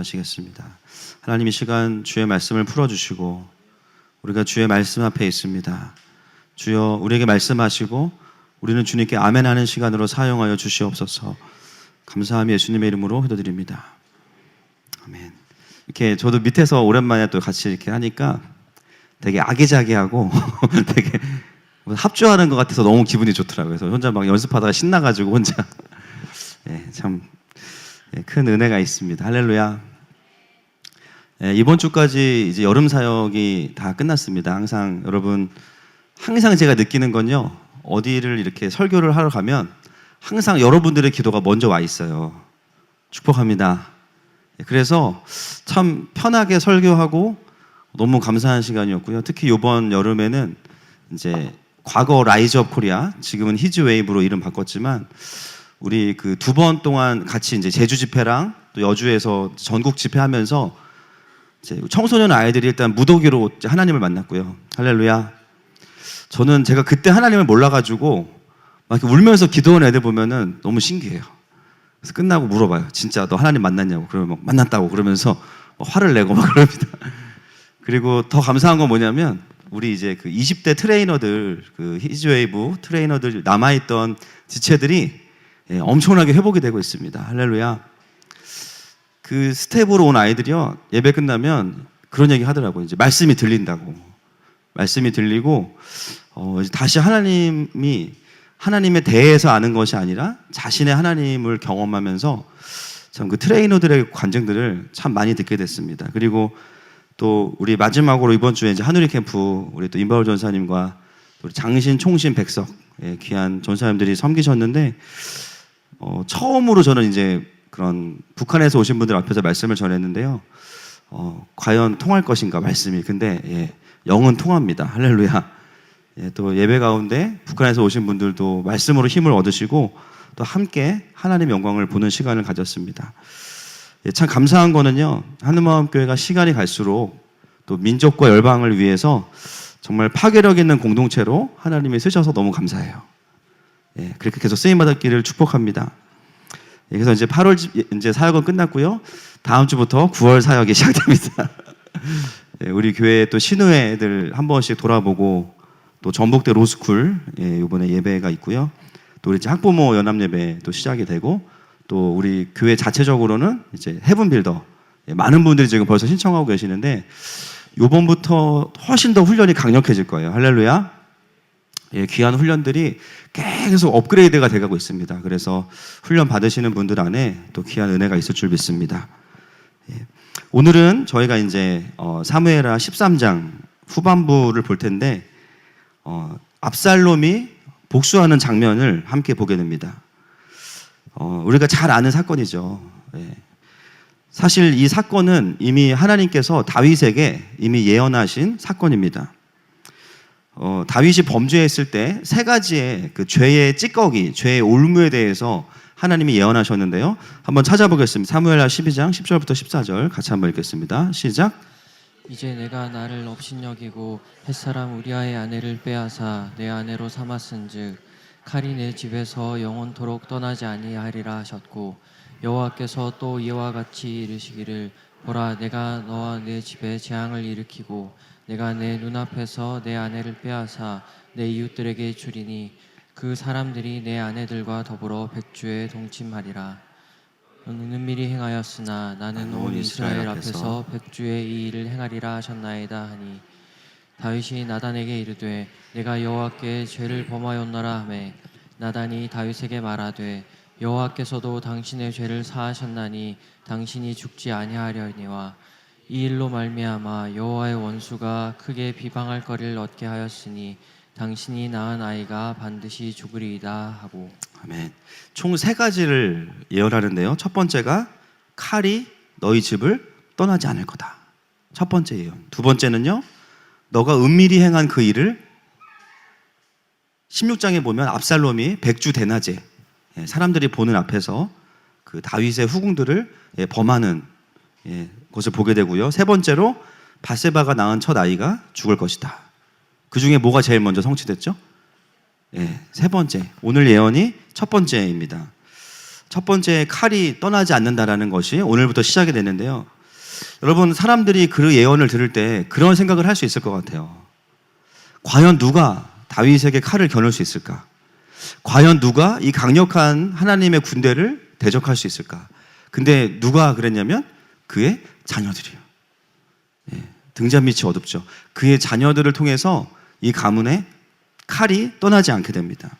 기도하시겠습니다. 하나님, 이 시간 주의 말씀을 풀어주시고 우리가 주의 말씀 앞에 있습니다. 주여, 우리에게 말씀하시고 우리는 주님께 아멘하는 시간으로 사용하여 주시옵소서. 감사함이 예수님의 이름으로 기도드립니다. 아멘. 이렇게 저도 밑에서 오랜만에 또 같이 이렇게 하니까 되게 아기자기하고 되게 합주하는 것 같아서 너무 기분이 좋더라고요. 그래서 혼자 막 연습하다가 신나가지고 혼자 참 큰 은혜가 있습니다. 할렐루야. 이번 주까지 이제 여름 사역이 다 끝났습니다. 항상 제가 느끼는 건요, 어디를 이렇게 설교를 하러 가면 항상 여러분들의 기도가 먼저 와 있어요. 축복합니다. 그래서 참 편하게 설교하고 너무 감사한 시간이었고요. 특히 이번 여름에는 이제 과거 라이즈 업 코리아, 지금은 히즈 웨이브로 이름 바꿨지만 우리 그 2번 동안 같이 이제 제주 집회랑 또 여주에서 전국 집회하면서 이제 청소년 아이들이 일단 무더기로 하나님을 만났고요. 할렐루야. 저는 제가 그때 하나님을 몰라가지고 막 이렇게 울면서 기도하는 애들 보면은 너무 신기해요. 그래서 끝나고 물어봐요. 진짜 너 하나님 만났냐고. 그러면 막 만났다고 그러면서 화를 내고 막 그럽니다. 그리고 더 감사한 건 뭐냐면 우리 이제 그 20대 트레이너들, 그 히즈웨이브 트레이너들 남아있던 지체들이 엄청나게 회복이 되고 있습니다. 할렐루야. 그 스텝으로 온 아이들이요, 예배 끝나면 그런 얘기 하더라고요. 이제 말씀이 들린다고. 말씀이 들리고 이제 다시 하나님에 대해서 아는 것이 아니라 자신의 하나님을 경험하면서 참 그 트레이너들의 관증들을 참 많이 듣게 됐습니다. 그리고 또 우리 마지막으로 이번 주에 이제 하누리 캠프 우리 또 임바울 전사님과 우리 장신, 총신, 백석 귀한 전사님들이 섬기셨는데 처음으로 저는 이제 그런 북한에서 오신 분들 앞에서 말씀을 전했는데요. 과연 통할 것인가 말씀이. 근데 영은 통합니다. 할렐루야. 또 예배 가운데 북한에서 오신 분들도 말씀으로 힘을 얻으시고 또 함께 하나님의 영광을 보는 시간을 가졌습니다. 참 감사한 거는요, 하늘마음교회가 시간이 갈수록 또 민족과 열방을 위해서 정말 파괴력 있는 공동체로 하나님이 쓰셔서 너무 감사해요. 그렇게 계속 쓰임받았기를 축복합니다. 그래서 이제 8월 이제 사역은 끝났고요. 다음 주부터 9월 사역이 시작됩니다. 우리 교회 또 신우회들 한 번씩 돌아보고 또 전북대 로스쿨 이번에 예배가 있고요. 또 우리 학부모 연합 예배 또 시작이 되고 또 우리 교회 자체적으로는 이제 헤븐빌더 많은 분들이 지금 벌써 신청하고 계시는데 요번부터 훨씬 더 훈련이 강력해질 거예요. 할렐루야. 귀한 훈련들이 계속 업그레이드가 돼가고 있습니다. 그래서 훈련 받으시는 분들 안에 또 귀한 은혜가 있을 줄 믿습니다. 오늘은 저희가 이제 사무엘하 13장 후반부를 볼 텐데 압살롬이 복수하는 장면을 함께 보게 됩니다. 우리가 잘 아는 사건이죠. 사실 이 사건은 이미 하나님께서 다윗에게 이미 예언하신 사건입니다. 다윗이 범죄했을 때 3가지의 그 죄의 찌꺼기, 죄의 올무에 대해서 하나님이 예언하셨는데요. 한번 찾아보겠습니다. 사무엘하 12장 10절부터 14절 같이 한번 읽겠습니다. 시작. 이제 내가 나를 업신여기고 햇사람 우리아의 아내를 빼앗아 내 아내로 삼았은즉 칼이 내 집에서 영원토록 떠나지 아니하리라 하셨고 여호와께서 또 이와 같이 이르시기를 보라 내가 너와 내 집에 재앙을 일으키고 내가 내 눈앞에서 내 아내를 빼앗아 내 이웃들에게 주리니 그 사람들이 내 아내들과 더불어 백주에 동침하리라. 너는 은밀히 행하였으나 나는 온 이스라엘 앞에서 백주에 이 일을 행하리라 하셨나이다 하니 다윗이 나단에게 이르되 내가 여호와께 죄를 범하였노라 하매 나단이 다윗에게 말하되 여호와께서도 당신의 죄를 사하셨나니 당신이 죽지 아니하려니와 이 일로 말미암아 여호와의 원수가 크게 비방할 거리를 얻게 하였으니 당신이 낳은 아이가 반드시 죽으리이다 하고. 아멘. 총 3가지를 예언하는데요. 첫 번째가 칼이 너희 집을 떠나지 않을 거다. 첫 번째 예언. 두 번째는요, 너가 은밀히 행한 그 일을 16장에 보면 압살롬이 백주 대낮에 사람들이 보는 앞에서 그 다윗의 후궁들을 범하는 것을 보게 되고요. 3번째로 바세바가 낳은 첫 아이가 죽을 것이다. 그 중에 뭐가 제일 먼저 성취됐죠? 3번째. 오늘 예언이 첫 번째입니다. 첫 번째 칼이 떠나지 않는다라는 것이 오늘부터 시작이 되는데요. 여러분, 사람들이 그 예언을 들을 때 그런 생각을 할 수 있을 것 같아요. 과연 누가 다윗에게 칼을 겨눌 수 있을까? 과연 누가 이 강력한 하나님의 군대를 대적할 수 있을까? 근데 누가 그랬냐면 그의 자녀들이요. 예, 등잔 밑이 어둡죠. 그의 자녀들을 통해서 이 가문의 칼이 떠나지 않게 됩니다.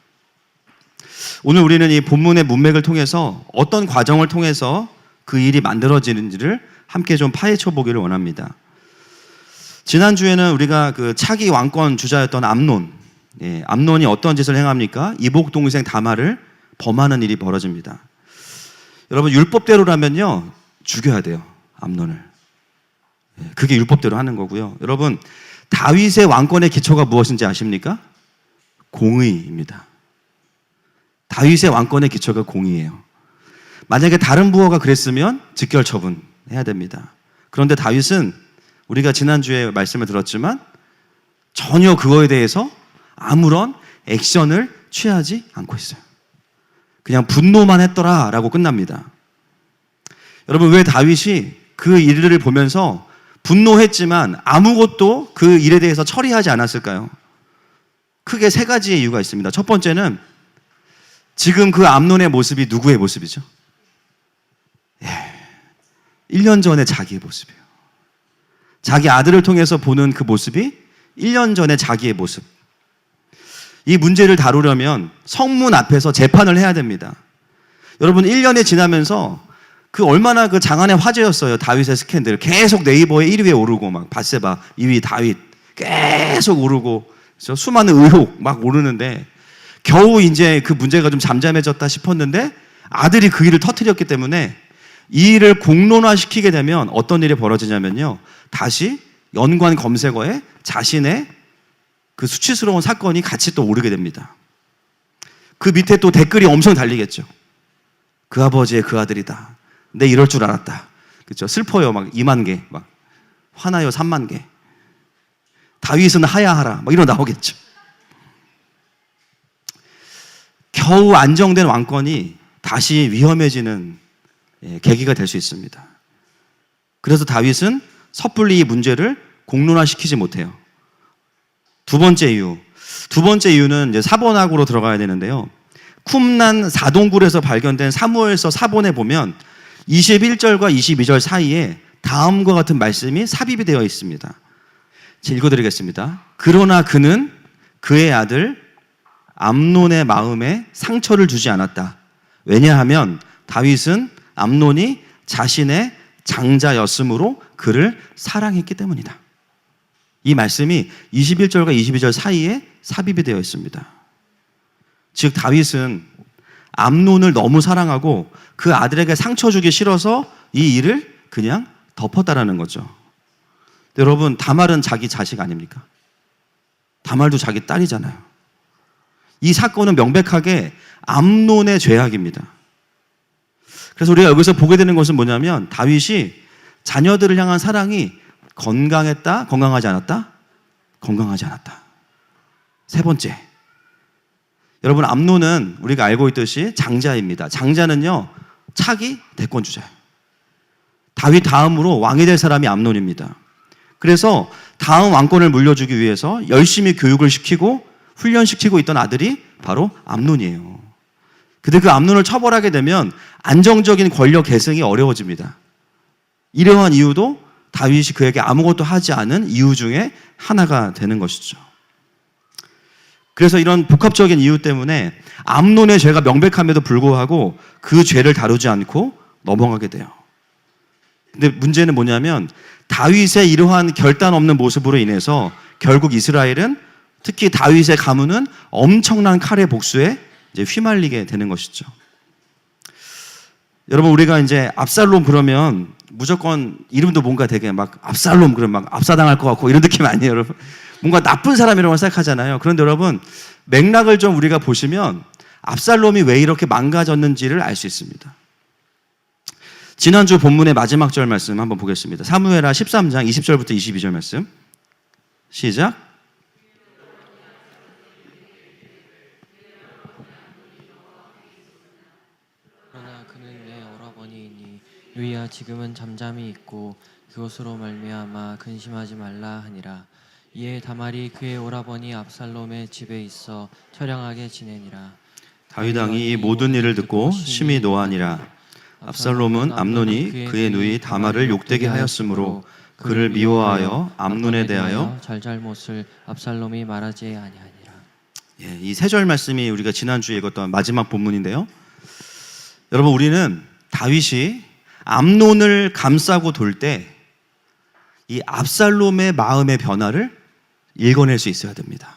오늘 우리는 이 본문의 문맥을 통해서 어떤 과정을 통해서 그 일이 만들어지는지를 함께 좀 파헤쳐 보기를 원합니다. 지난주에는 우리가 그 차기 왕권 주자였던 암논, 암논이 어떤 짓을 행합니까? 이복 동생 다말을 범하는 일이 벌어집니다. 여러분, 율법대로라면요 죽여야 돼요, 암논을. 그게 율법대로 하는 거고요. 여러분, 다윗의 왕권의 기초가 무엇인지 아십니까? 공의입니다. 다윗의 왕권의 기초가 공의예요. 만약에 다른 부호가 그랬으면 즉결 처분해야 됩니다. 그런데 다윗은 우리가 지난주에 말씀을 들었지만 전혀 그거에 대해서 아무런 액션을 취하지 않고 있어요. 그냥 분노만 했더라라고 끝납니다. 여러분, 왜 다윗이 그 일을 보면서 분노했지만 아무것도 그 일에 대해서 처리하지 않았을까요? 크게 세 가지의 이유가 있습니다. 첫 번째는 지금 그 암논의 모습이 누구의 모습이죠? 1년 전에 자기의 모습이에요. 자기 아들을 통해서 보는 그 모습이 1년 전에 자기의 모습. 이 문제를 다루려면 성문 앞에서 재판을 해야 됩니다. 여러분, 1년이 지나면서 그 얼마나 그 장안의 화제였어요. 다윗의 스캔들. 계속 네이버에 1위에 오르고, 막 밧세바, 2위 다윗 계속 오르고, 수많은 의혹 막 오르는데 겨우 이제 그 문제가 좀 잠잠해졌다 싶었는데 아들이 그 일을 터뜨렸기 때문에 이 일을 공론화시키게 되면 어떤 일이 벌어지냐면요, 다시 연관 검색어에 자신의 그 수치스러운 사건이 같이 또 오르게 됩니다. 그 밑에 또 댓글이 엄청 달리겠죠. 그 아버지의 그 아들이다. 내 이럴 줄 알았다. 그렇죠? 슬퍼요. 막 2만 개, 막 화나요 3만 개. 다윗은 하야하라. 막 이런 나오겠죠. 겨우 안정된 왕권이 다시 위험해지는 계기가 될 수 있습니다. 그래서 다윗은 섣불리 이 문제를 공론화시키지 못해요. 두 번째 이유는 이제 사본학으로 들어가야 되는데요. 쿰난 사동굴에서 발견된 사무엘서 사본에 보면 21절과 22절 사이에 다음과 같은 말씀이 삽입이 되어 있습니다. 제가 읽어드리겠습니다. 그러나 그는 그의 아들 암논의 마음에 상처를 주지 않았다. 왜냐하면 다윗은 암논이 자신의 장자였으므로 그를 사랑했기 때문이다. 이 말씀이 21절과 22절 사이에 삽입이 되어 있습니다. 즉 다윗은 암논을 너무 사랑하고 그 아들에게 상처 주기 싫어서 이 일을 그냥 덮었다라는 거죠. 여러분, 다말은 자기 자식 아닙니까? 다말도 자기 딸이잖아요. 이 사건은 명백하게 암논의 죄악입니다. 그래서 우리가 여기서 보게 되는 것은 뭐냐면 다윗이 자녀들을 향한 사랑이 건강했다? 건강하지 않았다? 건강하지 않았다. 세 번째, 여러분, 암논은 우리가 알고 있듯이 장자입니다. 장자는요 차기 대권주자예요. 다윗 다음으로 왕이 될 사람이 암논입니다. 그래서 다음 왕권을 물려주기 위해서 열심히 교육을 시키고 훈련시키고 있던 아들이 바로 암논이에요. 근데 그 암논을 처벌하게 되면 안정적인 권력 계승이 어려워집니다. 이러한 이유도 다윗이 그에게 아무것도 하지 않은 이유 중에 하나가 되는 것이죠. 그래서 이런 복합적인 이유 때문에 암논의 죄가 명백함에도 불구하고 그 죄를 다루지 않고 넘어가게 돼요. 근데 문제는 뭐냐면 다윗의 이러한 결단 없는 모습으로 인해서 결국 이스라엘은, 특히 다윗의 가문은 엄청난 칼의 복수에 이제 휘말리게 되는 것이죠. 여러분, 우리가 이제 압살롬 그러면 무조건 이름도 뭔가 되게 막 압살롬 그러면 막 압사당할 것 같고 이런 느낌 아니에요, 여러분? 뭔가 나쁜 사람이라고 생각하잖아요. 그런데 여러분, 맥락을 좀 우리가 보시면 압살롬이 왜 이렇게 망가졌는지를 알 수 있습니다. 지난주 본문의 마지막 절 말씀 한번 보겠습니다. 사무엘하 13장 20절부터 22절 말씀. 시작. 그러나 그는 내 오라버니이니 유의하지 지금은 잠잠히 있고 그것으로 말미암아 근심하지 말라 하니라. 이에 다말이 그의 오라버니 압살롬의 집에 있어 처량하게 지내니라. 다윗 왕이 이 모든 일을 듣고 심히 노하니라. 압살롬은 암논이 그의 누이 다말을 욕되게 하였으므로 그를 미워하여 암논에 대하여 잘잘못을 압살롬이 말하지 아니하니라. 예, 이 세 절 말씀이 우리가 지난주에 읽었던 마지막 본문인데요. 여러분, 우리는 다윗이 암논을 감싸고 돌 때 이 압살롬의 마음의 변화를 읽어낼 수 있어야 됩니다.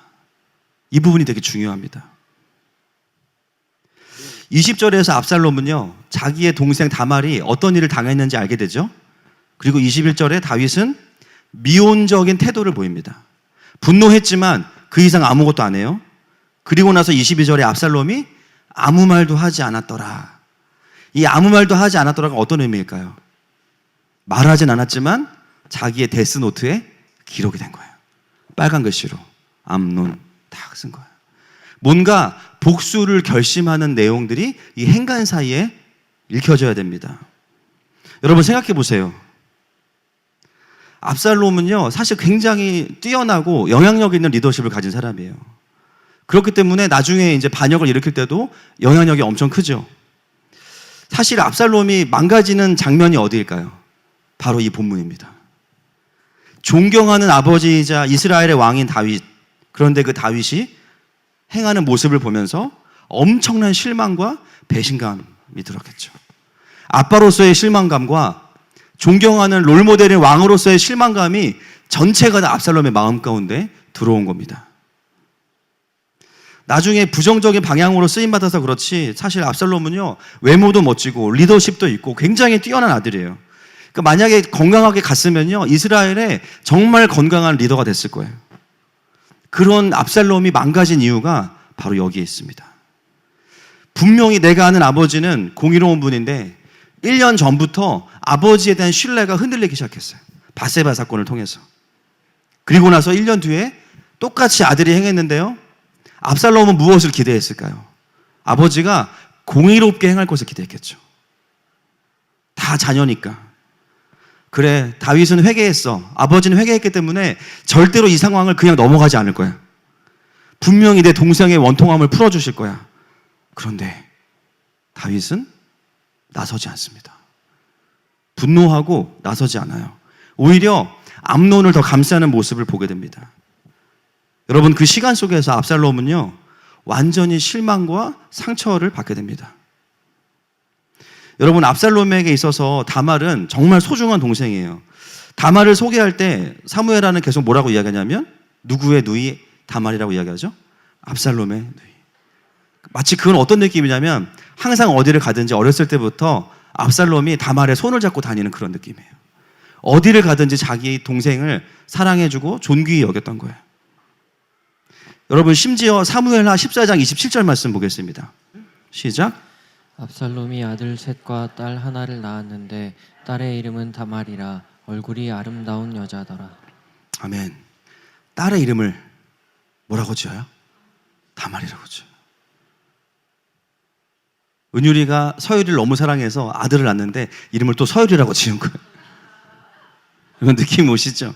이 부분이 되게 중요합니다. 20절에서 압살롬은요, 자기의 동생 다말이 어떤 일을 당했는지 알게 되죠. 그리고 21절에 다윗은 미온적인 태도를 보입니다. 분노했지만 그 이상 아무것도 안 해요. 그리고 나서 22절에 압살롬이 아무 말도 하지 않았더라. 이 아무 말도 하지 않았더라가 어떤 의미일까요? 말하진 않았지만 자기의 데스노트에 기록이 된 거예요. 빨간 글씨로 암논 딱 쓴 거예요. 뭔가 복수를 결심하는 내용들이 이 행간 사이에 읽혀져야 됩니다. 여러분 생각해 보세요. 압살롬은요, 사실 굉장히 뛰어나고 영향력 있는 리더십을 가진 사람이에요. 그렇기 때문에 나중에 이제 반역을 일으킬 때도 영향력이 엄청 크죠. 사실 압살롬이 망가지는 장면이 어디일까요? 바로 이 본문입니다. 존경하는 아버지이자 이스라엘의 왕인 다윗. 그런데 그 다윗이 행하는 모습을 보면서 엄청난 실망과 배신감이 들었겠죠. 아빠로서의 실망감과 존경하는 롤모델인 왕으로서의 실망감이 전체가 다 압살롬의 마음 가운데 들어온 겁니다. 나중에 부정적인 방향으로 쓰임받아서 그렇지 사실 압살롬은요, 외모도 멋지고 리더십도 있고 굉장히 뛰어난 아들이에요. 그러니까 만약에 건강하게 갔으면요, 이스라엘에 정말 건강한 리더가 됐을 거예요. 그런 압살롬이 망가진 이유가 바로 여기에 있습니다. 분명히 내가 아는 아버지는 공의로운 분인데 1년 전부터 아버지에 대한 신뢰가 흔들리기 시작했어요. 바세바 사건을 통해서. 그리고 나서 1년 뒤에 똑같이 아들이 행했는데요, 압살롬은 무엇을 기대했을까요? 아버지가 공의롭게 행할 것을 기대했겠죠. 다 자녀니까. 그래, 다윗은 회개했어. 아버지는 회개했기 때문에 절대로 이 상황을 그냥 넘어가지 않을 거야. 분명히 내 동생의 원통함을 풀어주실 거야. 그런데 다윗은 나서지 않습니다. 분노하고 나서지 않아요. 오히려 암논을 더 감싸는 모습을 보게 됩니다. 여러분, 그 시간 속에서 압살롬은요, 완전히 실망과 상처를 받게 됩니다. 여러분, 압살롬에게 있어서 다말은 정말 소중한 동생이에요. 다말을 소개할 때 사무엘하는 계속 뭐라고 이야기하냐면 누구의 누이 다말이라고 이야기하죠? 압살롬의 누이. 마치 그건 어떤 느낌이냐면 항상 어디를 가든지 어렸을 때부터 압살롬이 다말의 손을 잡고 다니는 그런 느낌이에요. 어디를 가든지 자기 동생을 사랑해주고 존귀히 여겼던 거예요. 여러분, 심지어 사무엘하 14장 27절 말씀 보겠습니다. 시작. 압살롬이 아들 셋과 딸 하나를 낳았는데 딸의 이름은 다말이라. 얼굴이 아름다운 여자더라. 아멘. 딸의 이름을 뭐라고 지어요? 다말이라고 지어요. 은율이가 서율이를 너무 사랑해서 아들을 낳는데 이름을 또 서율이라고 지은 거예요. 이런 느낌 오시죠?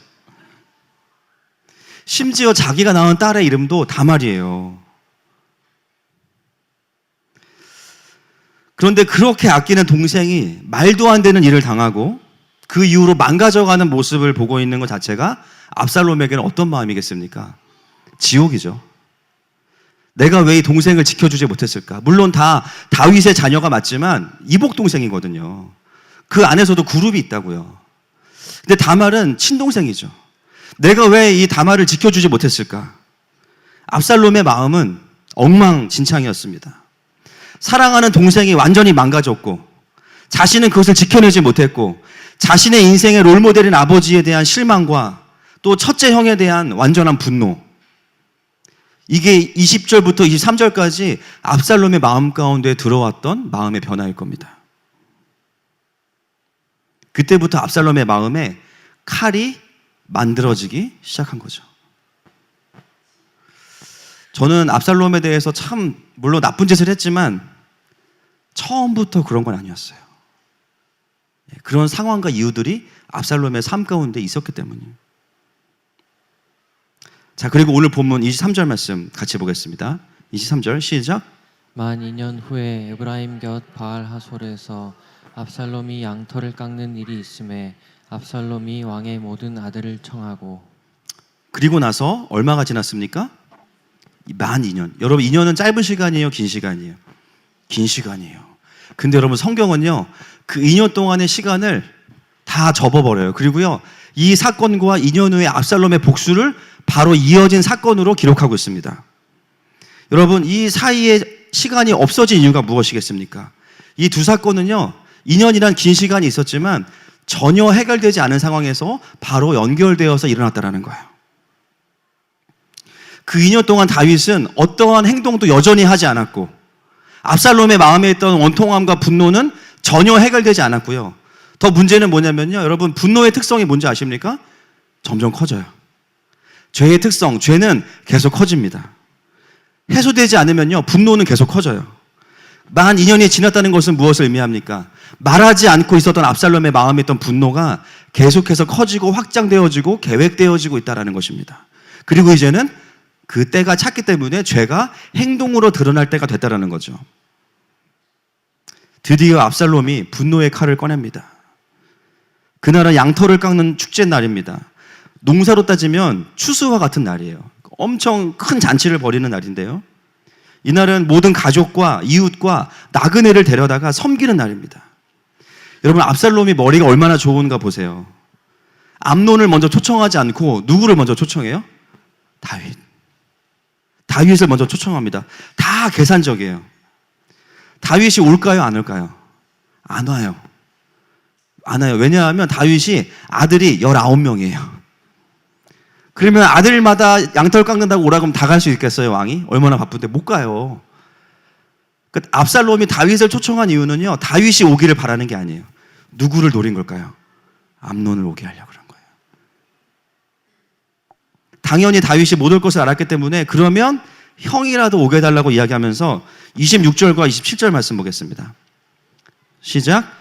심지어 자기가 낳은 딸의 이름도 다말이에요. 그런데 그렇게 아끼는 동생이 말도 안 되는 일을 당하고 그 이후로 망가져가는 모습을 보고 있는 것 자체가 압살롬에게는 어떤 마음이겠습니까? 지옥이죠. 내가 왜 이 동생을 지켜주지 못했을까? 물론 다 다윗의 자녀가 맞지만 이복 동생이거든요. 그 안에서도 그룹이 있다고요. 근데 다말은 친동생이죠. 내가 왜 이 다말을 지켜주지 못했을까? 압살롬의 마음은 엉망진창이었습니다. 사랑하는 동생이 완전히 망가졌고 자신은 그것을 지켜내지 못했고 자신의 인생의 롤모델인 아버지에 대한 실망과 또 첫째 형에 대한 완전한 분노, 이게 20절부터 23절까지 압살롬의 마음 가운데 들어왔던 마음의 변화일 겁니다. 그때부터 압살롬의 마음에 칼이 만들어지기 시작한 거죠. 저는 압살롬에 대해서 참 물론 나쁜 짓을 했지만 처음부터 그런 건 아니었어요. 그런 상황과 이유들이 압살롬의 삶 가운데 있었기 때문이에요. 자, 그리고 오늘 본문 23절 말씀 같이 보겠습니다. 23절 시작. 만 2년 후에 에브라임 곁 바알 하솔에서 압살롬이 양털을 깎는 일이 있음에 압살롬이 왕의 모든 아들을 청하고. 그리고 나서 얼마가 지났습니까? 만 2년. 여러분 2년은 짧은 시간이에요, 긴 시간이에요? 긴 시간이에요. 근데 여러분 성경은요, 그 2년 동안의 시간을 다 접어버려요. 그리고요, 이 사건과 2년 후에 압살롬의 복수를 바로 이어진 사건으로 기록하고 있습니다. 여러분, 이 사이에 시간이 없어진 이유가 무엇이겠습니까? 이 두 사건은요, 2년이란 긴 시간이 있었지만 전혀 해결되지 않은 상황에서 바로 연결되어서 일어났다는 거예요. 그 2년 동안 다윗은 어떠한 행동도 여전히 하지 않았고, 압살롬의 마음에 있던 원통함과 분노는 전혀 해결되지 않았고요. 더 문제는 뭐냐면요, 여러분, 분노의 특성이 뭔지 아십니까? 점점 커져요. 죄의 특성, 죄는 계속 커집니다. 해소되지 않으면요, 분노는 계속 커져요. 만 2년이 지났다는 것은 무엇을 의미합니까? 말하지 않고 있었던 압살롬의 마음에 있던 분노가 계속해서 커지고 확장되어지고 계획되어지고 있다는 것입니다. 그리고 이제는 그 때가 찼기 때문에 죄가 행동으로 드러날 때가 됐다는 거죠. 드디어 압살롬이 분노의 칼을 꺼냅니다. 그날은 양털을 깎는 축제 날입니다. 농사로 따지면 추수와 같은 날이에요. 엄청 큰 잔치를 벌이는 날인데요. 이날은 모든 가족과 이웃과 나그네를 데려다가 섬기는 날입니다. 여러분, 압살롬이 머리가 얼마나 좋은가 보세요. 암논을 먼저 초청하지 않고 누구를 먼저 초청해요? 다윗. 다윗을 먼저 초청합니다. 다 계산적이에요. 다윗이 올까요, 안 올까요? 안 와요. 안 와요. 왜냐하면 다윗이 아들이 19명이에요. 그러면 아들마다 양털 깎는다고 오라 그러면 다 갈 수 있겠어요, 왕이? 얼마나 바쁜데 못 가요. 압살롬이 다윗을 초청한 이유는요, 다윗이 오기를 바라는 게 아니에요. 누구를 노린 걸까요? 암논을 오게 하려고 그런 거예요. 당연히 다윗이 못 올 것을 알았기 때문에 그러면 형이라도 오게 해달라고 이야기하면서 26절과 27절 말씀 보겠습니다. 시작.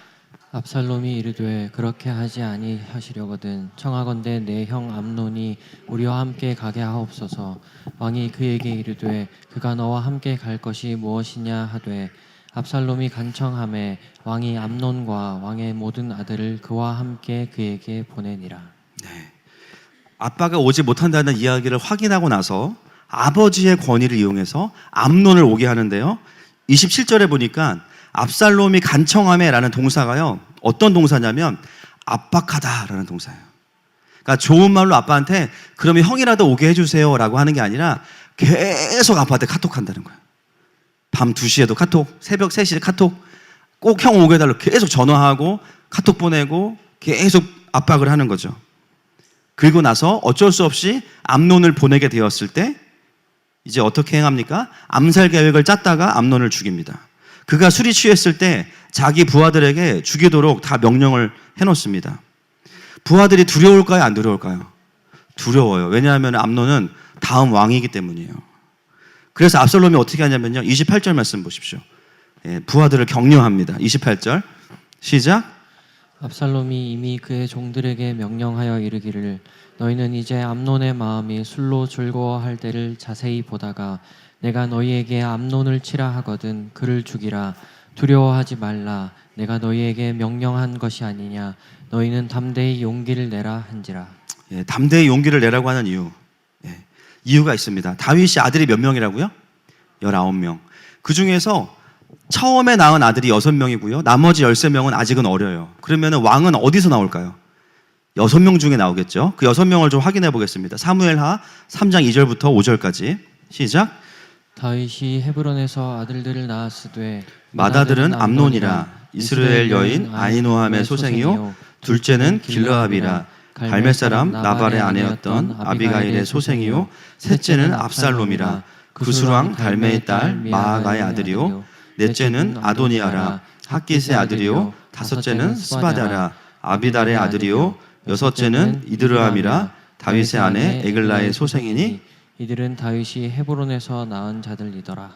압살롬이 이르되 그렇게 하지 아니하시려거든 청하건대 내 형 암논이 우리와 함께 가게 하옵소서. 왕이 그에게 이르되 그가 너와 함께 갈 것이 무엇이냐 하되 압살롬이 간청하매 왕이 암논과 왕의 모든 아들을 그와 함께 그에게 보내니라. 네. 아빠가 오지 못한다는 이야기를 확인하고 나서 아버지의 권위를 이용해서 암논을 오게 하는데요, 27절에 보니까 압살롬이 간청하매라는 동사가요, 어떤 동사냐면 압박하다라는 동사예요. 그러니까 좋은 말로 아빠한테 그러면 형이라도 오게 해주세요라고 하는 게 아니라 계속 아빠한테 카톡한다는 거예요. 밤 2시에도 카톡, 새벽 3시에 카톡, 꼭 형 오게 해달라고 계속 전화하고 카톡 보내고 계속 압박을 하는 거죠. 그리고 나서 어쩔 수 없이 암논을 보내게 되었을 때 이제 어떻게 행합니까? 암살 계획을 짰다가 암논을 죽입니다. 그가 술이 취했을 때 자기 부하들에게 죽이도록 다 명령을 해놓습니다. 부하들이 두려울까요, 안 두려울까요? 두려워요. 왜냐하면 암논은 다음 왕이기 때문이에요. 그래서 압살롬이 어떻게 하냐면요, 28절 말씀 보십시오. 부하들을 격려합니다. 28절 시작. 압살롬이 이미 그의 종들에게 명령하여 이르기를 너희는 이제 암논의 마음이 술로 즐거워할 때를 자세히 보다가 내가 너희에게 암논을 치라 하거든 그를 죽이라. 두려워하지 말라. 내가 너희에게 명령한 것이 아니냐. 너희는 담대히 용기를 내라 한지라. 담대히 용기를 내라고 하는 이유, 이유가 있습니다. 다윗이 아들이 몇 명이라고요? 19명. 그 중에서 처음에 낳은 아들이 6명이고요. 나머지 13명은 아직은 어려요. 그러면 왕은 어디서 나올까요? 6명 중에 나오겠죠. 그 6명을 좀 확인해 보겠습니다. 사무엘하 3장 2절부터 5절까지 시작. 다윗이 헤브론에서 아들들을 낳았으되 맏아들은 암논이라 이스라엘 여인 아히노함의 소생이요 둘째는 길르압이라 갈멜 사람 나발의 아내였던 아비가일의 소생이요 셋째는 압살롬이라 구스왕 달메의 딸 마아가의 아들이요 넷째는 아도니아라 핫깃의 아들이요 다섯째는 스바다라 아비달의 아들이요 여섯째는 이드르암이라 다윗의 아내 에글라의 소생이니 이들은 다윗이 헤브론에서 낳은 자들이더라.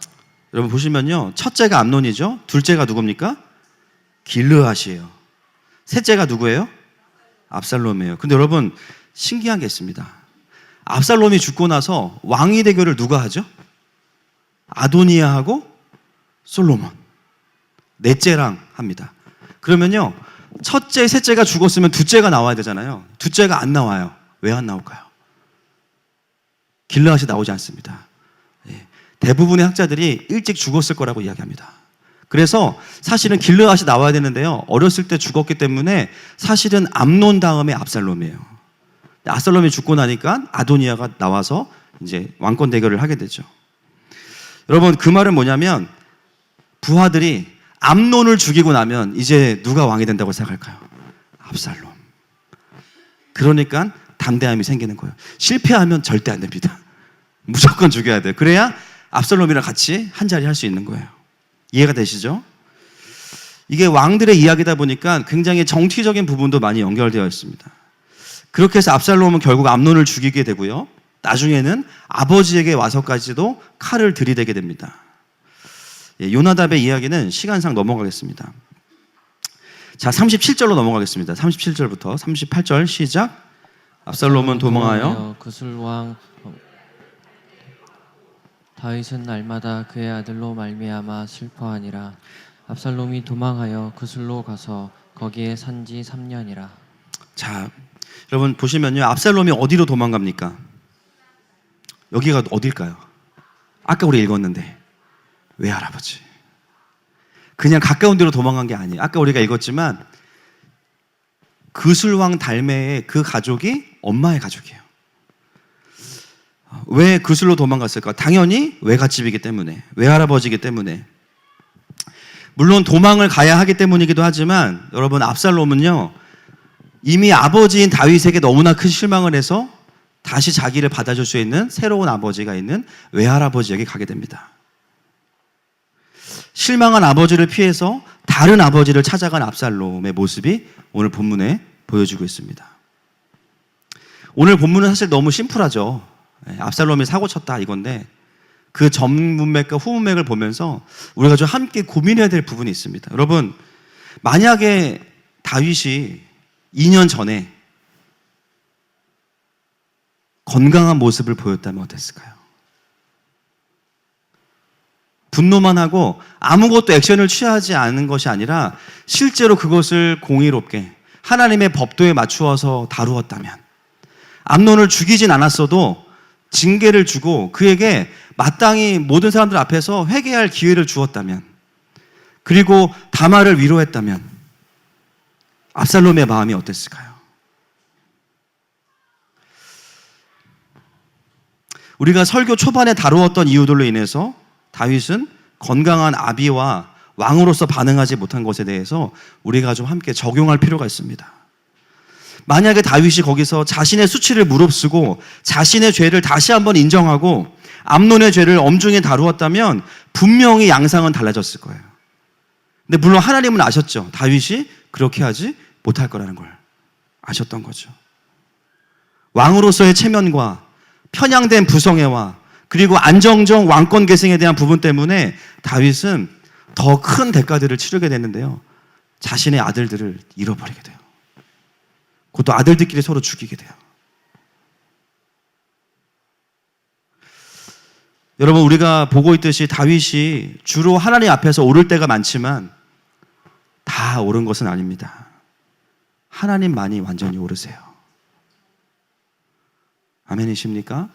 여러분 보시면요, 첫째가 암논이죠. 둘째가 누굽니까? 길르앗이에요. 셋째가 누구예요? 압살롬이에요. 근데 여러분 신기한 게 있습니다. 압살롬이 죽고 나서 왕위 대결을 누가 하죠? 아도니아하고 솔로몬. 넷째랑 합니다. 그러면요, 첫째, 셋째가 죽었으면 둘째가 나와야 되잖아요. 둘째가 안 나와요. 왜 안 나올까요? 길르앗이 나오지 않습니다. 대부분의 학자들이 일찍 죽었을 거라고 이야기합니다. 그래서 사실은 길르앗이 나와야 되는데요, 어렸을 때 죽었기 때문에 사실은 암논 다음에 압살롬이에요. 압살롬이 죽고 나니까 아도니아가 나와서 이제 왕권 대결을 하게 되죠. 여러분, 그 말은 뭐냐면 부하들이 암논을 죽이고 나면 이제 누가 왕이 된다고 생각할까요? 압살롬. 그러니까 담대함이 생기는 거예요. 실패하면 절대 안 됩니다. 무조건 죽여야 돼요. 그래야 압살롬이랑 같이 한 자리 할 수 있는 거예요. 이해가 되시죠? 이게 왕들의 이야기다 보니까 굉장히 정치적인 부분도 많이 연결되어 있습니다. 그렇게 해서 압살롬은 결국 암논을 죽이게 되고요, 나중에는 아버지에게 와서까지도 칼을 들이대게 됩니다. 요나답의 이야기는 시간상 넘어가겠습니다. 자, 37절로 넘어가겠습니다. 37절부터 38절 시작. 압살롬은 도망하여 그술 왕 다윗은 날마다 그의 아들로 말미암아 슬퍼하니라. 압살롬이 도망하여 그술로 가서 거기에 산지 3년이라. 자, 여러분 보시면요, 압살롬이 어디로 도망갑니까? 여기가 어딜까요? 아까 우리 읽었는데 외할아버지. 그냥 가까운 데로 도망간 게 아니에요. 아까 우리가 읽었지만 그술왕 달매의 그 가족이 엄마의 가족이에요. 왜 그술로 도망갔을까? 당연히 외갓집이기 때문에, 외할아버지이기 때문에. 물론 도망을 가야 하기 때문이기도 하지만 여러분, 압살롬은요 이미 아버지인 다윗에게 너무나 큰 실망을 해서 다시 자기를 받아줄 수 있는 새로운 아버지가 있는 외할아버지에게 가게 됩니다. 실망한 아버지를 피해서 다른 아버지를 찾아간 압살롬의 모습이 오늘 본문에 보여지고 있습니다. 오늘 본문은 사실 너무 심플하죠. 압살롬이 사고 쳤다 이건데, 그 전문맥과 후문맥을 보면서 우리가 좀 함께 고민해야 될 부분이 있습니다. 여러분, 만약에 다윗이 2년 전에 건강한 모습을 보였다면 어땠을까요? 분노만 하고 아무것도 액션을 취하지 않은 것이 아니라 실제로 그것을 공의롭게 하나님의 법도에 맞추어서 다루었다면, 암논을 죽이진 않았어도 징계를 주고 그에게 마땅히 모든 사람들 앞에서 회개할 기회를 주었다면, 그리고 다말을 위로했다면 압살롬의 마음이 어땠을까요? 우리가 설교 초반에 다루었던 이유들로 인해서 다윗은 건강한 아비와 왕으로서 반응하지 못한 것에 대해서 우리가 좀 함께 적용할 필요가 있습니다. 만약에 다윗이 거기서 자신의 수치를 무릅쓰고 자신의 죄를 다시 한번 인정하고 암논의 죄를 엄중히 다루었다면 분명히 양상은 달라졌을 거예요. 근데 물론 하나님은 아셨죠. 다윗이 그렇게 하지 못할 거라는 걸 아셨던 거죠. 왕으로서의 체면과 편향된 부성애와 그리고 안정적 왕권 계승에 대한 부분 때문에 다윗은 더 큰 대가들을 치르게 됐는데요, 자신의 아들들을 잃어버리게 돼요. 그것도 아들들끼리 서로 죽이게 돼요. 여러분, 우리가 보고 있듯이 다윗이 주로 하나님 앞에서 오를 때가 많지만 다 옳은 것은 아닙니다. 하나님만이 완전히 오르세요. 아멘이십니까?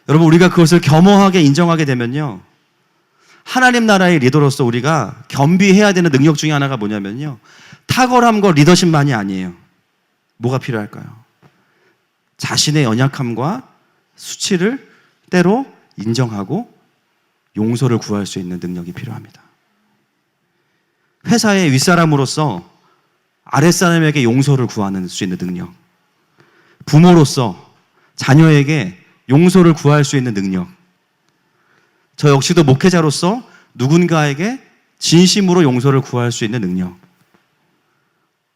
여러분, 우리가 그것을 겸허하게 인정하게 되면요, 하나님 나라의 리더로서 우리가 겸비해야 되는 능력 중에 하나가 뭐냐면요, 탁월함과 리더십만이 아니에요. 뭐가 필요할까요? 자신의 연약함과 수치를 때로 인정하고 용서를 구할 수 있는 능력이 필요합니다. 회사의 윗사람으로서 아랫사람에게 용서를 구하는 수 있는 능력, 부모로서 자녀에게 용서를 구할 수 있는 능력, 저 역시도 목회자로서 누군가에게 진심으로 용서를 구할 수 있는 능력.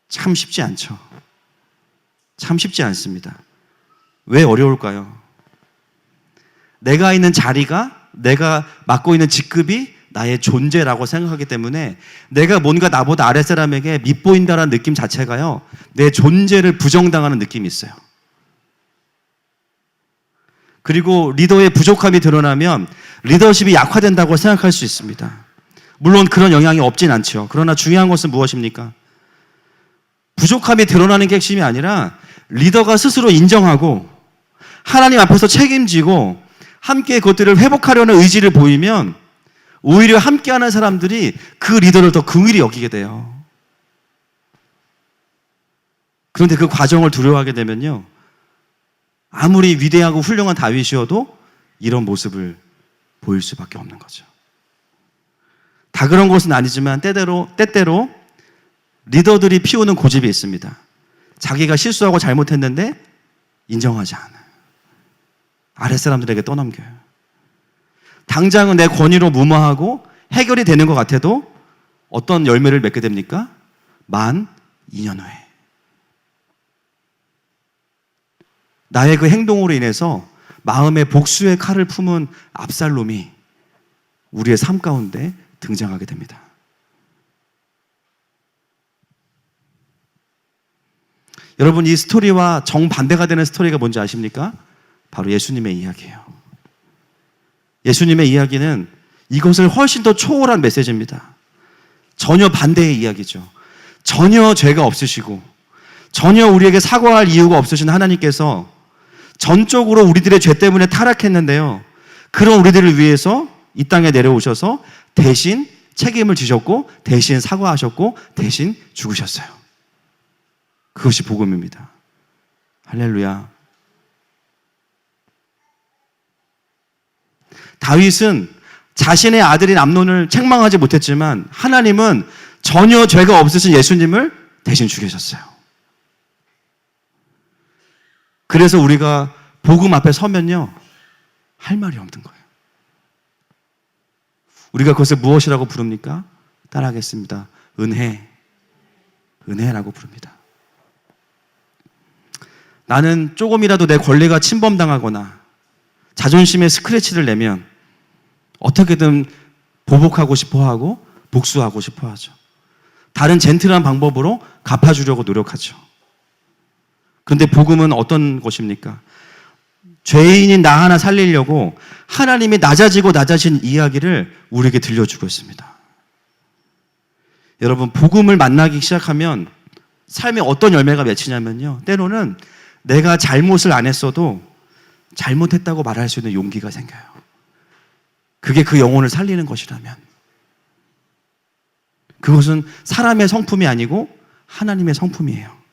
참 쉽지 않죠. 참 쉽지 않습니다. 왜 어려울까요? 내가 있는 자리가, 내가 맡고 있는 직급이 나의 존재라고 생각하기 때문에 내가 뭔가 나보다 아랫사람에게 밉보인다라는 느낌 자체가요, 내 존재를 부정당하는 느낌이 있어요. 그리고 리더의 부족함이 드러나면 리더십이 약화된다고 생각할 수 있습니다. 물론 그런 영향이 없진 않죠. 그러나 중요한 것은 무엇입니까? 부족함이 드러나는 게 핵심이 아니라 리더가 스스로 인정하고 하나님 앞에서 책임지고 함께 그것들을 회복하려는 의지를 보이면 오히려 함께하는 사람들이 그 리더를 더 긍휼히 여기게 돼요. 그런데 그 과정을 두려워하게 되면요, 아무리 위대하고 훌륭한 다윗이어도 이런 모습을 보일 수밖에 없는 거죠. 다 그런 것은 아니지만 때때로 리더들이 피우는 고집이 있습니다. 자기가 실수하고 잘못했는데 인정하지 않아요. 아랫사람들에게 떠넘겨요. 당장은 내 권위로 무마하고 해결이 되는 것 같아도 어떤 열매를 맺게 됩니까? 만 2년 후에. 나의 그 행동으로 인해서 마음의 복수의 칼을 품은 압살롬이 우리의 삶 가운데 등장하게 됩니다. 여러분, 이 스토리와 정반대가 되는 스토리가 뭔지 아십니까? 바로 예수님의 이야기예요. 예수님의 이야기는 이것을 훨씬 더 초월한 메시지입니다. 전혀 반대의 이야기죠. 전혀 죄가 없으시고 전혀 우리에게 사과할 이유가 없으신 하나님께서 전적으로 우리들의 죄 때문에 타락했는데요, 그런 우리들을 위해서 이 땅에 내려오셔서 대신 책임을 지셨고 대신 사과하셨고 대신 죽으셨어요. 그것이 복음입니다. 할렐루야. 다윗은 자신의 아들인 암논을 책망하지 못했지만 하나님은 전혀 죄가 없으신 예수님을 대신 죽이셨어요. 그래서 우리가 복음 앞에 서면요, 할 말이 없는 거예요. 우리가 그것을 무엇이라고 부릅니까? 따라하겠습니다. 은혜. 은혜라고 부릅니다. 나는 조금이라도 내 권리가 침범당하거나 자존심에 스크래치를 내면 어떻게든 보복하고 싶어 하고 복수하고 싶어 하죠. 다른 젠틀한 방법으로 갚아주려고 노력하죠. 그런데 복음은 어떤 것입니까? 죄인인 나 하나 살리려고 하나님이 낮아지고 낮아진 이야기를 우리에게 들려주고 있습니다. 여러분, 복음을 만나기 시작하면 삶에 어떤 열매가 맺히냐면요, 때로는 내가 잘못을 안 했어도 잘못했다고 말할 수 있는 용기가 생겨요. 그게 그 영혼을 살리는 것이라면, 그것은 사람의 성품이 아니고 하나님의 성품이에요.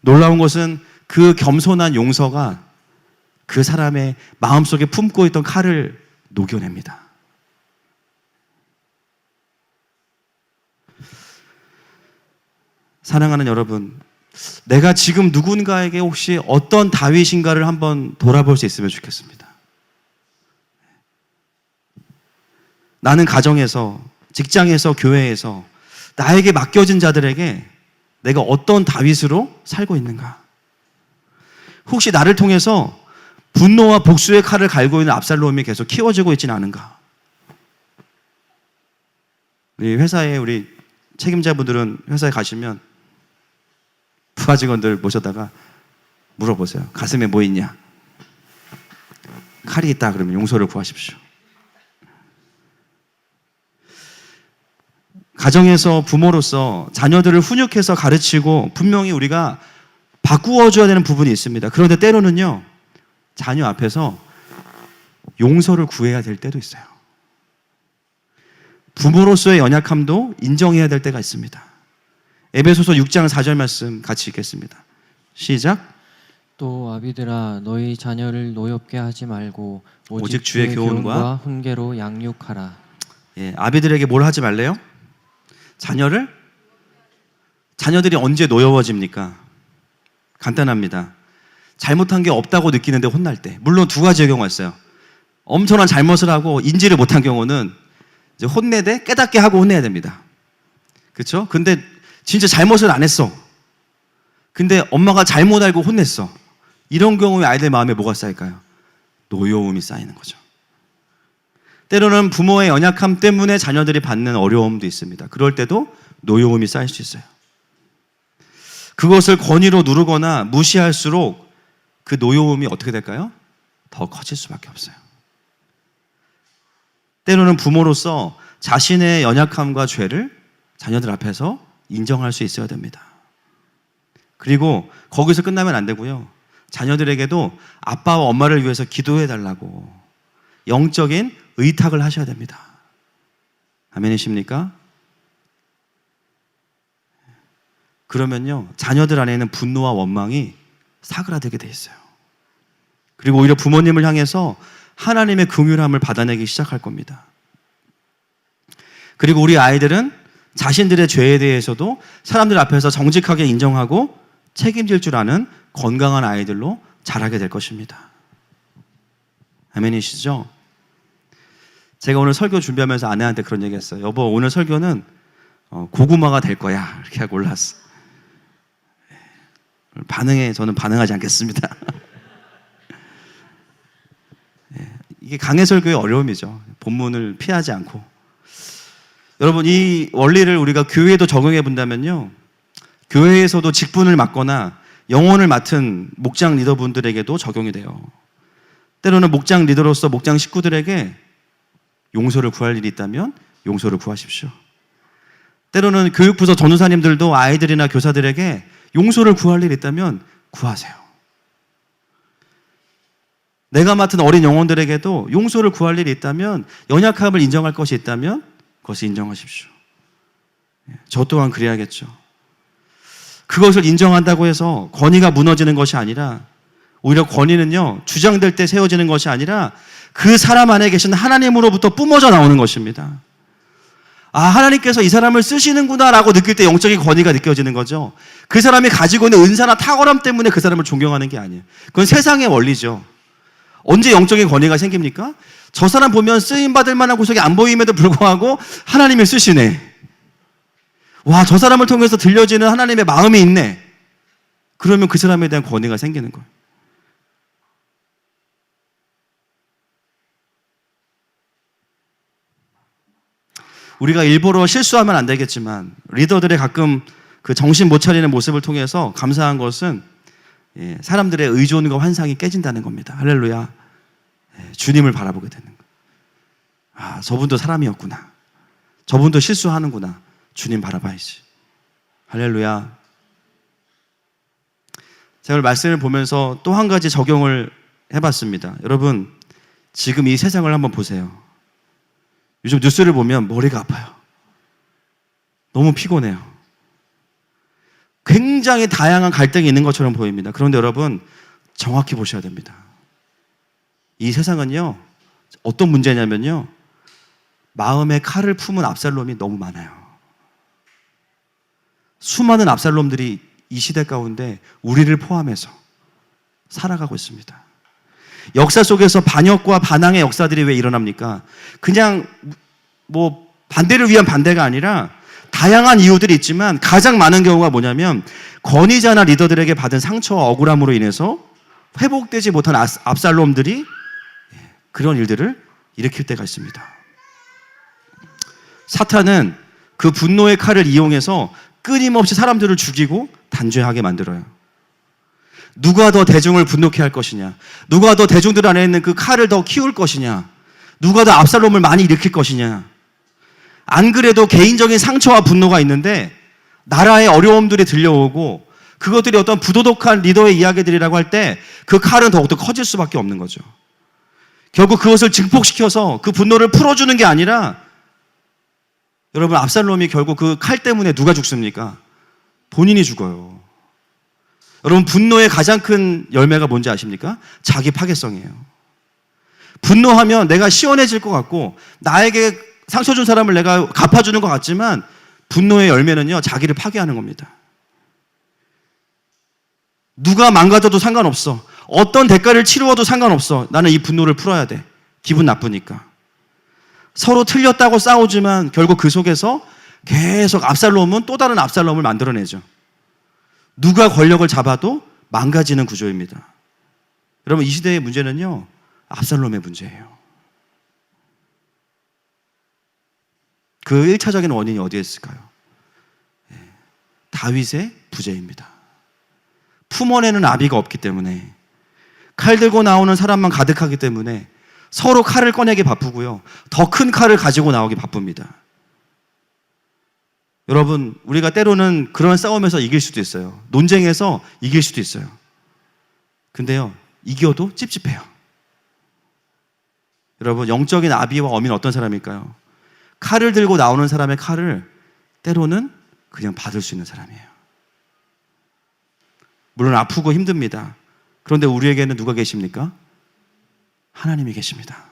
놀라운 것은 그 겸손한 용서가 그 사람의 마음속에 품고 있던 칼을 녹여냅니다. 사랑하는 여러분, 내가 지금 누군가에게 혹시 어떤 다윗인가를 한번 돌아볼 수 있으면 좋겠습니다. 나는 가정에서, 직장에서, 교회에서 나에게 맡겨진 자들에게 내가 어떤 다윗으로 살고 있는가? 혹시 나를 통해서 분노와 복수의 칼을 갈고 있는 압살롬이 계속 키워지고 있지는 않은가? 우리 회사에 우리 책임자분들은 회사에 가시면 부하 직원들 모셔다가 물어보세요. 가슴에 뭐 있냐? 칼이 있다 그러면 용서를 구하십시오. 가정에서 부모로서 자녀들을 훈육해서 가르치고 분명히 우리가 바꾸어줘야 되는 부분이 있습니다. 그런데 때로는요, 자녀 앞에서 용서를 구해야 될 때도 있어요. 부모로서의 연약함도 인정해야 될 때가 있습니다. 에베소서 6장 4절 말씀 같이 읽겠습니다. 시작. 또 아비들아, 너희 자녀를 노엽게 하지 말고 오직 주의 교훈과 훈계로 양육하라. 예, 아비들에게 뭘 하지 말래요? 자녀들이 언제 노여워집니까? 간단합니다. 잘못한 게 없다고 느끼는데 혼날 때. 물론 두 가지의 경우가 있어요. 엄청난 잘못을 하고 인지를 못한 경우는 이제 혼내되 깨닫게 하고 혼내야 됩니다. 그렇죠? 근데 진짜 잘못을 안 했어. 근데 엄마가 잘못 알고 혼냈어. 이런 경우에 아이들 마음에 뭐가 쌓일까요? 노여움이 쌓이는 거죠. 때로는 부모의 연약함 때문에 자녀들이 받는 어려움도 있습니다. 그럴 때도 노여움이 쌓일 수 있어요. 그것을 권위로 누르거나 무시할수록 그 노여움이 어떻게 될까요? 더 커질 수밖에 없어요. 때로는 부모로서 자신의 연약함과 죄를 자녀들 앞에서 인정할 수 있어야 됩니다. 그리고 거기서 끝나면 안 되고요. 자녀들에게도 아빠와 엄마를 위해서 기도해달라고 영적인 의탁을 하셔야 됩니다. 아멘이십니까? 그러면요, 자녀들 안에는 분노와 원망이 사그라들게 돼 있어요. 그리고 오히려 부모님을 향해서 하나님의 긍휼함을 받아내기 시작할 겁니다. 그리고 우리 아이들은 자신들의 죄에 대해서도 사람들 앞에서 정직하게 인정하고 책임질 줄 아는 건강한 아이들로 자라게 될 것입니다. 아멘이시죠? 제가 오늘 설교 준비하면서 아내한테 그런 얘기 했어요. 여보, 오늘 설교는 고구마가 될 거야. 이렇게 하고 올랐어. 반응에 저는 반응하지 않겠습니다. 이게 강해 설교의 어려움이죠. 본문을 피하지 않고. 여러분, 이 원리를 우리가 교회에도 적용해 본다면요, 교회에서도 직분을 맡거나 영혼을 맡은 목장 리더분들에게도 적용이 돼요. 때로는 목장 리더로서 목장 식구들에게 용서를 구할 일이 있다면 용서를 구하십시오. 때로는 교육부서 전도사님들도 아이들이나 교사들에게 용서를 구할 일이 있다면 구하세요. 내가 맡은 어린 영혼들에게도 용서를 구할 일이 있다면, 연약함을 인정할 것이 있다면 그것을 인정하십시오. 저 또한 그래야겠죠. 그것을 인정한다고 해서 권위가 무너지는 것이 아니라, 오히려 권위는요, 주장될 때 세워지는 것이 아니라 그 사람 안에 계신 하나님으로부터 뿜어져 나오는 것입니다. 아, 하나님께서 이 사람을 쓰시는구나 라고 느낄 때 영적인 권위가 느껴지는 거죠. 그 사람이 가지고 있는 은사나 탁월함 때문에 그 사람을 존경하는 게 아니에요. 그건 세상의 원리죠. 언제 영적인 권위가 생깁니까? 저 사람 보면 쓰임받을 만한 구석이 안 보임에도 불구하고 하나님이 쓰시네. 와, 저 사람을 통해서 들려지는 하나님의 마음이 있네. 그러면 그 사람에 대한 권위가 생기는 거예요. 우리가 일부러 실수하면 안 되겠지만, 리더들의 가끔 그 정신 못 차리는 모습을 통해서 감사한 것은 사람들의 의존과 환상이 깨진다는 겁니다. 할렐루야. 주님을 바라보게 되는 거예요. 아, 저분도 사람이었구나. 저분도 실수하는구나. 주님 바라봐야지. 할렐루야. 제가 오늘 말씀을 보면서 또 한 가지 적용을 해봤습니다. 여러분, 지금 이 세상을 한번 보세요. 요즘 뉴스를 보면 머리가 아파요. 너무 피곤해요. 굉장히 다양한 갈등이 있는 것처럼 보입니다. 그런데 여러분, 정확히 보셔야 됩니다. 이 세상은요, 어떤 문제냐면요, 마음에 칼을 품은 압살롬이 너무 많아요. 수많은 압살롬들이 이 시대 가운데 우리를 포함해서 살아가고 있습니다. 역사 속에서 반역과 반항의 역사들이 왜 일어납니까? 그냥 뭐 반대를 위한 반대가 아니라 다양한 이유들이 있지만 가장 많은 경우가 뭐냐면, 권위자나 리더들에게 받은 상처와 억울함으로 인해서 회복되지 못한 압살롬들이 그런 일들을 일으킬 때가 있습니다. 사탄은 그 분노의 칼을 이용해서 끊임없이 사람들을 죽이고 단죄하게 만들어요. 누가 더 대중을 분노케 할 것이냐, 누가 더 대중들 안에 있는 그 칼을 더 키울 것이냐, 누가 더 압살롬을 많이 일으킬 것이냐. 안 그래도 개인적인 상처와 분노가 있는데 나라의 어려움들이 들려오고 그것들이 어떤 부도덕한 리더의 이야기들이라고 할 때 그 칼은 더욱더 커질 수밖에 없는 거죠. 결국 그것을 증폭시켜서 그 분노를 풀어주는 게 아니라, 여러분, 압살롬이 결국 그 칼 때문에 누가 죽습니까? 본인이 죽어요. 여러분, 분노의 가장 큰 열매가 뭔지 아십니까? 자기 파괴성이에요. 분노하면 내가 시원해질 것 같고 나에게 상처 준 사람을 내가 갚아주는 것 같지만, 분노의 열매는요, 자기를 파괴하는 겁니다. 누가 망가져도 상관없어. 어떤 대가를 치루어도 상관없어. 나는 이 분노를 풀어야 돼. 기분 나쁘니까. 서로 틀렸다고 싸우지만 결국 그 속에서 계속 압살롬은 또 다른 압살롬을 만들어내죠. 누가 권력을 잡아도 망가지는 구조입니다. 여러분, 이 시대의 문제는요, 압살롬의 문제예요. 그 1차적인 원인이 어디에 있을까요? 다윗의 부재입니다. 품어내는 아비가 없기 때문에, 칼 들고 나오는 사람만 가득하기 때문에 서로 칼을 꺼내기 바쁘고요, 더 큰 칼을 가지고 나오기 바쁩니다. 여러분, 우리가 때로는 그런 싸움에서 이길 수도 있어요. 논쟁에서 이길 수도 있어요. 근데요, 이겨도 찝찝해요. 여러분, 영적인 아비와 어미는 어떤 사람일까요? 칼을 들고 나오는 사람의 칼을 때로는 그냥 받을 수 있는 사람이에요. 물론 아프고 힘듭니다. 그런데 우리에게는 누가 계십니까? 하나님이 계십니다.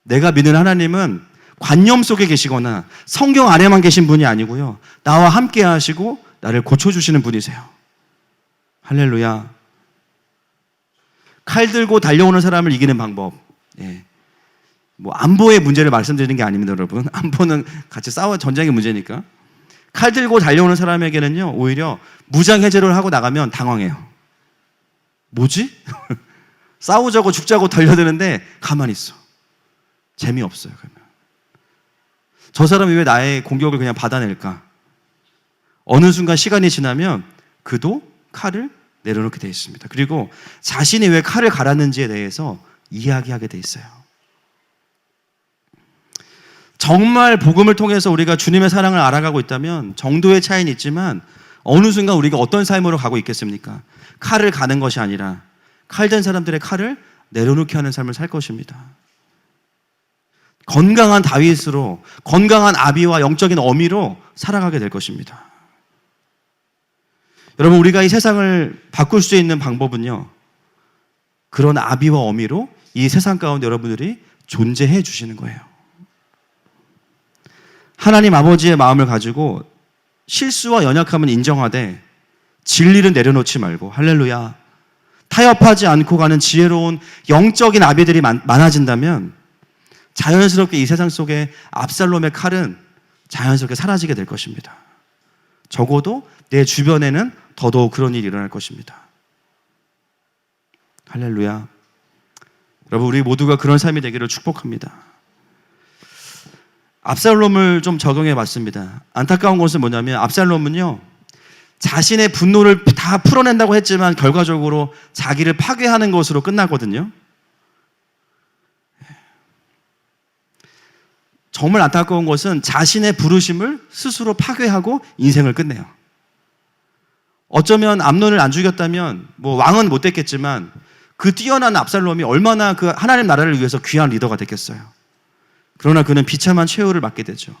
내가 믿는 하나님은 관념 속에 계시거나 성경 안에만 계신 분이 아니고요, 나와 함께 하시고 나를 고쳐주시는 분이세요. 할렐루야. 칼 들고 달려오는 사람을 이기는 방법, 뭐 안보의 문제를 말씀드리는 게 아닙니다, 여러분. 안보는 같이 전쟁의 문제니까. 칼 들고 달려오는 사람에게는요, 오히려 무장 해제를 하고 나가면 당황해요. 뭐지? 싸우자고 죽자고 달려드는데 가만히 있어. 재미없어요. 그러면 저 사람이 왜 나의 공격을 그냥 받아낼까? 어느 순간 시간이 지나면 그도 칼을 내려놓게 되어 있습니다. 그리고 자신이 왜 칼을 갈았는지에 대해서 이야기하게 되어 있어요. 정말 복음을 통해서 우리가 주님의 사랑을 알아가고 있다면 정도의 차이는 있지만 어느 순간 우리가 어떤 삶으로 가고 있겠습니까? 칼을 가는 것이 아니라 칼든 사람들의 칼을 내려놓게 하는 삶을 살 것입니다. 건강한 다윗으로, 건강한 아비와 영적인 어미로 살아가게 될 것입니다. 여러분, 우리가 이 세상을 바꿀 수 있는 방법은요, 그런 아비와 어미로 이 세상 가운데 여러분들이 존재해 주시는 거예요. 하나님 아버지의 마음을 가지고 실수와 연약함은 인정하되 진리를 내려놓지 말고, 할렐루야, 타협하지 않고 가는 지혜로운 영적인 아비들이 많아진다면 자연스럽게 이 세상 속에 압살롬의 칼은 자연스럽게 사라지게 될 것입니다. 적어도 내 주변에는 더더욱 그런 일이 일어날 것입니다. 할렐루야. 여러분, 우리 모두가 그런 삶이 되기를 축복합니다. 압살롬을 좀 적용해 봤습니다. 안타까운 것은 뭐냐면 압살롬은요, 자신의 분노를 다 풀어낸다고 했지만 결과적으로 자기를 파괴하는 것으로 끝나거든요. 정말 안타까운 것은 자신의 부르심을 스스로 파괴하고 인생을 끝내요. 어쩌면 암논을 안 죽였다면 뭐 왕은 못 됐겠지만 그 뛰어난 압살롬이 얼마나 그 하나님 나라를 위해서 귀한 리더가 됐겠어요. 그러나 그는 비참한 최후를 맞게 되죠.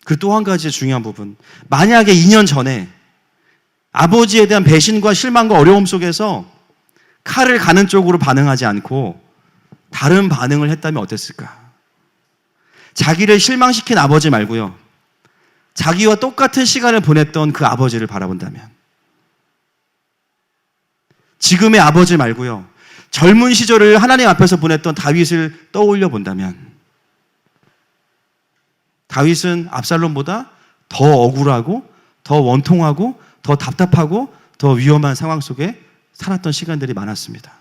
그 또 한 가지 중요한 부분, 만약에 2년 전에 아버지에 대한 배신과 실망과 어려움 속에서 칼을 가는 쪽으로 반응하지 않고 다른 반응을 했다면 어땠을까? 자기를 실망시킨 아버지 말고요, 자기와 똑같은 시간을 보냈던 그 아버지를 바라본다면, 지금의 아버지 말고요, 젊은 시절을 하나님 앞에서 보냈던 다윗을 떠올려 본다면, 다윗은 압살롬보다 더 억울하고 더 원통하고 더 답답하고 더 위험한 상황 속에 살았던 시간들이 많았습니다.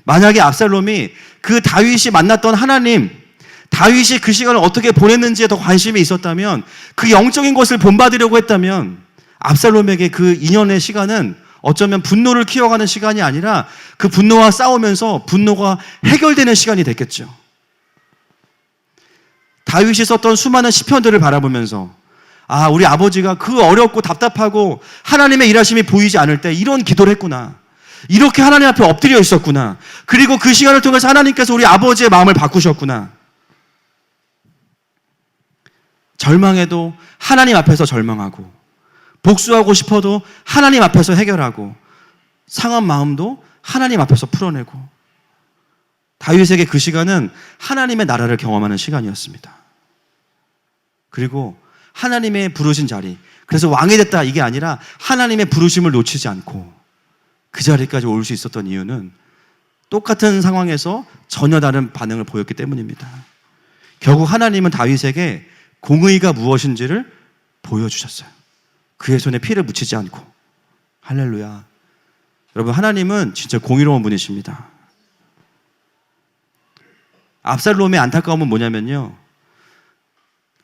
만약에 압살롬이 그 다윗이 만났던 하나님, 다윗이 그 시간을 어떻게 보냈는지에 더 관심이 있었다면, 그 영적인 것을 본받으려고 했다면 압살롬에게 그 2년의 시간은 어쩌면 분노를 키워가는 시간이 아니라 그 분노와 싸우면서 분노가 해결되는 시간이 됐겠죠. 다윗이 썼던 수많은 시편들을 바라보면서, 아, 우리 아버지가 그 어렵고 답답하고 하나님의 일하심이 보이지 않을 때 이런 기도를 했구나, 이렇게 하나님 앞에 엎드려 있었구나, 그리고 그 시간을 통해서 하나님께서 우리 아버지의 마음을 바꾸셨구나. 절망해도 하나님 앞에서 절망하고, 복수하고 싶어도 하나님 앞에서 해결하고, 상한 마음도 하나님 앞에서 풀어내고, 다윗에게 그 시간은 하나님의 나라를 경험하는 시간이었습니다. 그리고 하나님의 부르신 자리, 그래서 왕이 됐다 이게 아니라 하나님의 부르심을 놓치지 않고 그 자리까지 올 수 있었던 이유는 똑같은 상황에서 전혀 다른 반응을 보였기 때문입니다. 결국 하나님은 다윗에게 공의가 무엇인지를 보여주셨어요. 그의 손에 피를 묻히지 않고. 할렐루야. 여러분, 하나님은 진짜 공의로운 분이십니다. 압살롬의 안타까움은 뭐냐면요,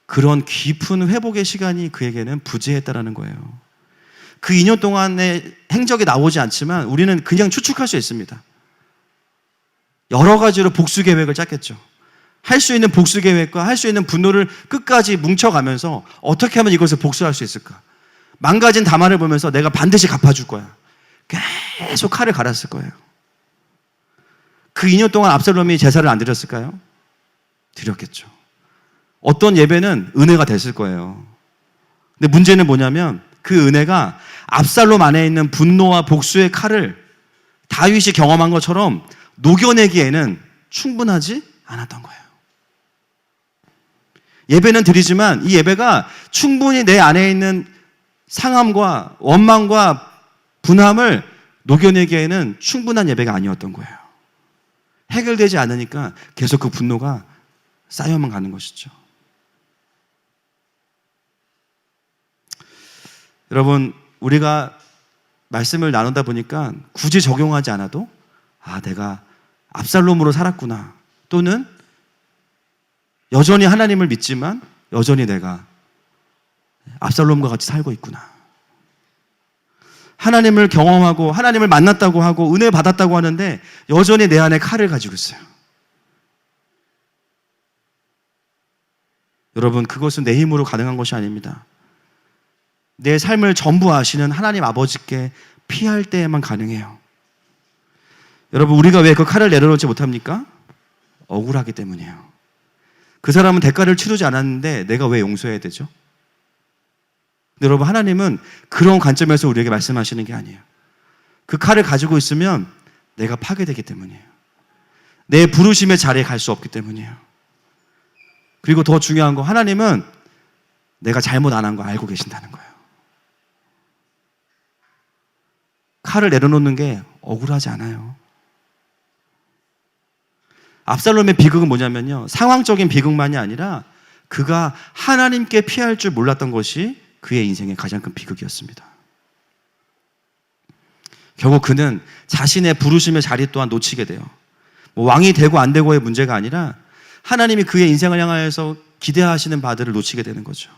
그런 깊은 회복의 시간이 그에게는 부재했다라는 거예요. 그 2년 동안의 행적이 나오지 않지만 우리는 그냥 추측할 수 있습니다. 여러 가지로 복수 계획을 짰겠죠. 할 수 있는 복수 계획과 할 수 있는 분노를 끝까지 뭉쳐가면서 어떻게 하면 이것을 복수할 수 있을까? 망가진 다말을 보면서 내가 반드시 갚아줄 거야. 계속 칼을 갈았을 거예요. 그 2년 동안 압살롬이 제사를 안 드렸을까요? 드렸겠죠. 어떤 예배는 은혜가 됐을 거예요. 근데 문제는 뭐냐면 그 은혜가 압살롬 안에 있는 분노와 복수의 칼을 다윗이 경험한 것처럼 녹여내기에는 충분하지 않았던 거예요. 예배는 드리지만 이 예배가 충분히 내 안에 있는 상함과 원망과 분함을 녹여내기에는 충분한 예배가 아니었던 거예요. 해결되지 않으니까 계속 그 분노가 쌓여만 가는 것이죠. 여러분, 우리가 말씀을 나누다 보니까 굳이 적용하지 않아도 내가 압살롬으로 살았구나, 또는 여전히 하나님을 믿지만 여전히 내가 압살롬과 같이 살고 있구나, 하나님을 경험하고 하나님을 만났다고 하고 은혜 받았다고 하는데 여전히 내 안에 칼을 가지고 있어요. 여러분, 그것은 내 힘으로 가능한 것이 아닙니다. 내 삶을 전부 아시는 하나님 아버지께 피할 때에만 가능해요. 여러분, 우리가 왜 그 칼을 내려놓지 못합니까? 억울하기 때문이에요. 그 사람은 대가를 치르지 않았는데 내가 왜 용서해야 되죠? 근데 여러분, 하나님은 그런 관점에서 우리에게 말씀하시는 게 아니에요. 그 칼을 가지고 있으면 내가 파괴되기 때문이에요. 내 부르심의 자리에 갈 수 없기 때문이에요. 그리고 더 중요한 거, 하나님은 내가 잘못 안 한 거 알고 계신다는 거예요. 칼을 내려놓는 게 억울하지 않아요. 압살롬의 비극은 뭐냐면요, 상황적인 비극만이 아니라 그가 하나님께 피할 줄 몰랐던 것이 그의 인생의 가장 큰 비극이었습니다. 결국 그는 자신의 부르심의 자리 또한 놓치게 돼요. 왕이 되고 안 되고의 문제가 아니라 하나님이 그의 인생을 향하여서 기대하시는 바들을 놓치게 되는 거죠.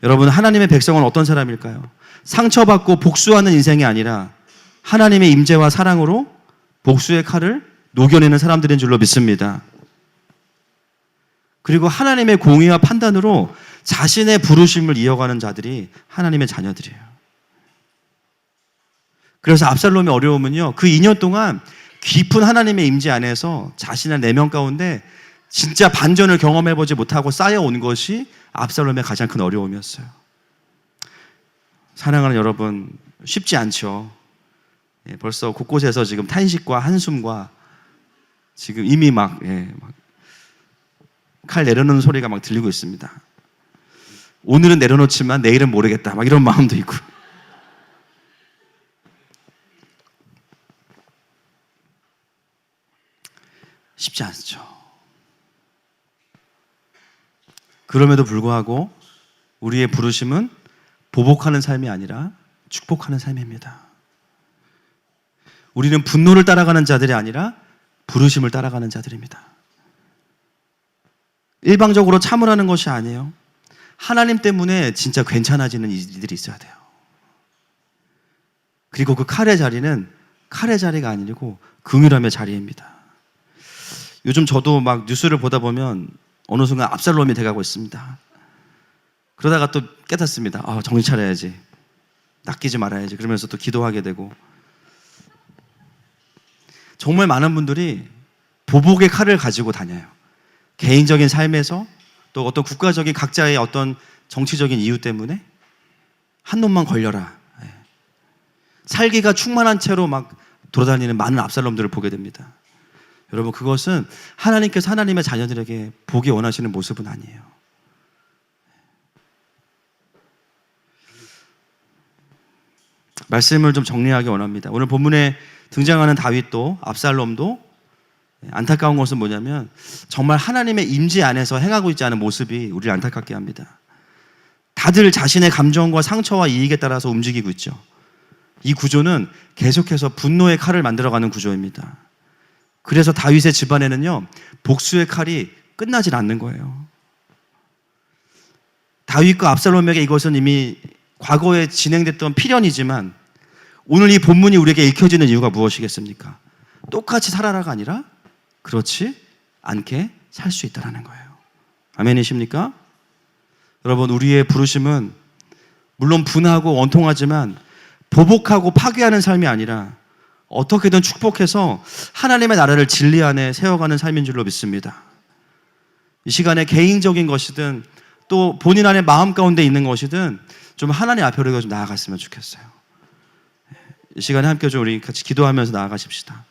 여러분, 하나님의 백성은 어떤 사람일까요? 상처받고 복수하는 인생이 아니라 하나님의 임재와 사랑으로 복수의 칼을 녹여내는 사람들인 줄로 믿습니다. 그리고 하나님의 공의와 판단으로 자신의 부르심을 이어가는 자들이 하나님의 자녀들이에요. 그래서 압살롬의 어려움은요, 그 2년 동안 깊은 하나님의 임재 안에서 자신의 내면 가운데 진짜 반전을 경험해보지 못하고 쌓여온 것이 압살롬의 가장 큰 어려움이었어요. 사랑하는 여러분, 쉽지 않죠. 벌써 곳곳에서 지금 탄식과 한숨과 지금 이미 칼 내려놓는 소리가 막 들리고 있습니다. 오늘은 내려놓지만 내일은 모르겠다, 막 이런 마음도 있고. 쉽지 않죠. 그럼에도 불구하고 우리의 부르심은 보복하는 삶이 아니라 축복하는 삶입니다. 우리는 분노를 따라가는 자들이 아니라 부르심을 따라가는 자들입니다. 일방적으로 참으라는 것이 아니에요. 하나님 때문에 진짜 괜찮아지는 일들이 있어야 돼요. 그리고 그 칼의 자리는 칼의 자리가 아니고 긍휼함의 자리입니다. 요즘 저도 막 뉴스를 보다 보면 어느 순간 압살롬이 돼가고 있습니다. 그러다가 또 깨닫습니다. 정신 차려야지, 낚이지 말아야지, 그러면서 또 기도하게 되고. 정말 많은 분들이 보복의 칼을 가지고 다녀요. 개인적인 삶에서, 또 어떤 국가적인 각자의 어떤 정치적인 이유 때문에 한 놈만 걸려라, 살기가 충만한 채로 막 돌아다니는 많은 압살롬들을 보게 됩니다. 여러분, 그것은 하나님께서 하나님의 자녀들에게 보기 원하시는 모습은 아니에요. 말씀을 좀 정리하기 원합니다. 오늘 본문에 등장하는 다윗도 압살롬도 안타까운 것은 뭐냐면 정말 하나님의 임재 안에서 행하고 있지 않은 모습이 우리를 안타깝게 합니다. 다들 자신의 감정과 상처와 이익에 따라서 움직이고 있죠. 이 구조는 계속해서 분노의 칼을 만들어가는 구조입니다. 그래서 다윗의 집안에는요, 복수의 칼이 끝나질 않는 거예요. 다윗과 압살롬에게 이것은 이미 과거에 진행됐던 필연이지만 오늘 이 본문이 우리에게 읽혀지는 이유가 무엇이겠습니까? 똑같이 살아라가 아니라 그렇지 않게 살 수 있다는 거예요. 아멘이십니까? 여러분, 우리의 부르심은 물론 분하고 원통하지만 보복하고 파괴하는 삶이 아니라 어떻게든 축복해서 하나님의 나라를 진리 안에 세워가는 삶인 줄로 믿습니다. 이 시간에 개인적인 것이든 또 본인 안에 마음 가운데 있는 것이든 좀 하나님 앞에 우리가 좀 나아갔으면 좋겠어요. 이 시간에 함께 좀 우리 같이 기도하면서 나아가십시다.